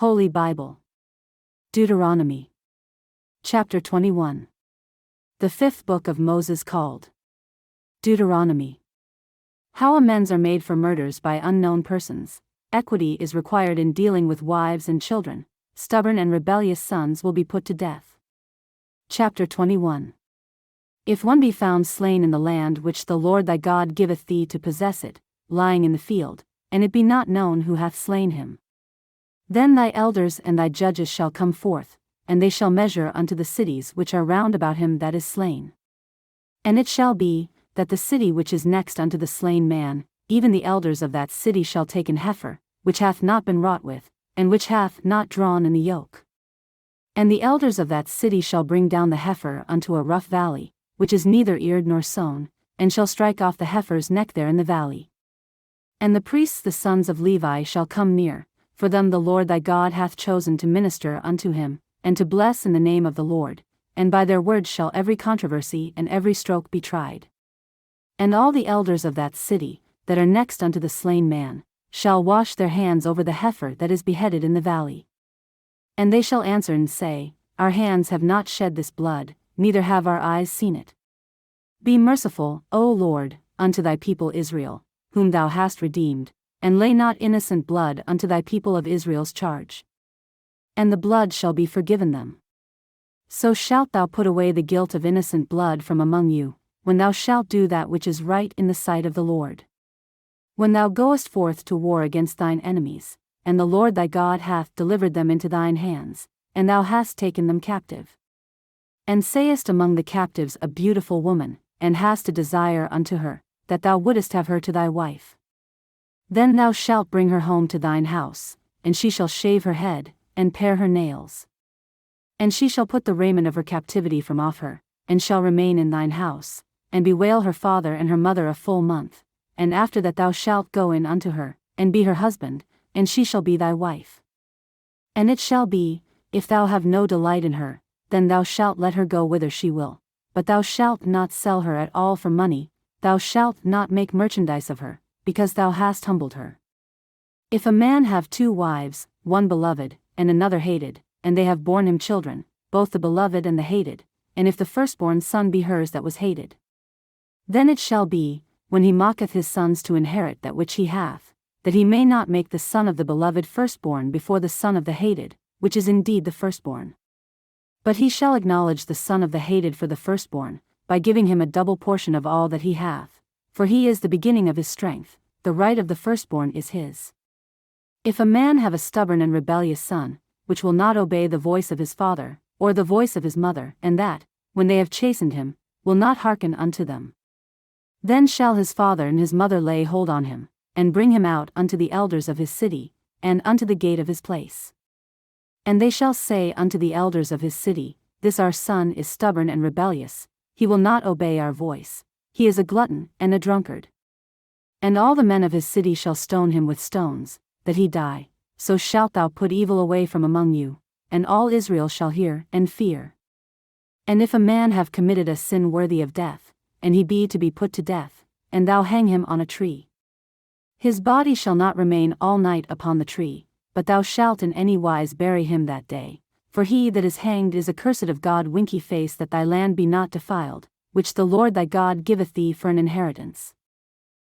Holy Bible. Deuteronomy. Chapter 21. The fifth book of Moses called Deuteronomy. How amends are made for murders by unknown persons. Equity is required in dealing with wives and children. Stubborn and rebellious sons will be put to death. Chapter 21. If one be found slain in the land which the Lord thy God giveth thee to possess it, lying in the field, and it be not known who hath slain him, then thy elders and thy judges shall come forth, and they shall measure unto the cities which are round about him that is slain. And it shall be, that the city which is next unto the slain man, even the elders of that city shall take an heifer, which hath not been wrought with, and which hath not drawn in the yoke. And the elders of that city shall bring down the heifer unto a rough valley, which is neither eared nor sown, and shall strike off the heifer's neck there in the valley. And the priests the sons of Levi shall come near, for them the Lord thy God hath chosen to minister unto him, and to bless in the name of the Lord, and by their words shall every controversy and every stroke be tried. And all the elders of that city, that are next unto the slain man, shall wash their hands over the heifer that is beheaded in the valley. And they shall answer and say, Our hands have not shed this blood, neither have our eyes seen it. Be merciful, O Lord, unto thy people Israel, whom thou hast redeemed, and lay not innocent blood unto thy people of Israel's charge. And the blood shall be forgiven them. So shalt thou put away the guilt of innocent blood from among you, when thou shalt do that which is right in the sight of the Lord. When thou goest forth to war against thine enemies, and the Lord thy God hath delivered them into thine hands, and thou hast taken them captive. And sayest among the captives a beautiful woman, and hast a desire unto her, that thou wouldest have her to thy wife. Then thou shalt bring her home to thine house, and she shall shave her head, and pare her nails. And she shall put the raiment of her captivity from off her, and shall remain in thine house, and bewail her father and her mother a full month, and after that thou shalt go in unto her, and be her husband, and she shall be thy wife. And it shall be, if thou have no delight in her, then thou shalt let her go whither she will, but thou shalt not sell her at all for money, thou shalt not make merchandise of her, because thou hast humbled her. If a man have two wives, one beloved, and another hated, and they have borne him children, both the beloved and the hated, and if the firstborn son be hers that was hated, then it shall be, when he mocketh his sons to inherit that which he hath, that he may not make the son of the beloved firstborn before the son of the hated, which is indeed the firstborn. But he shall acknowledge the son of the hated for the firstborn, by giving him a double portion of all that he hath, for he is the beginning of his strength, the right of the firstborn is his. If a man have a stubborn and rebellious son, which will not obey the voice of his father, or the voice of his mother, and that, when they have chastened him, will not hearken unto them, then shall his father and his mother lay hold on him, and bring him out unto the elders of his city, and unto the gate of his place. And they shall say unto the elders of his city, This our son is stubborn and rebellious, he will not obey our voice, he is a glutton and a drunkard. And all the men of his city shall stone him with stones, that he die, so shalt thou put evil away from among you, and all Israel shall hear and fear. And if a man have committed a sin worthy of death, and he be to be put to death, and thou hang him on a tree, his body shall not remain all night upon the tree, but thou shalt in any wise bury him that day, for he that is hanged is accursed of God. Winky face that thy land be not defiled, which the Lord thy God giveth thee for an inheritance.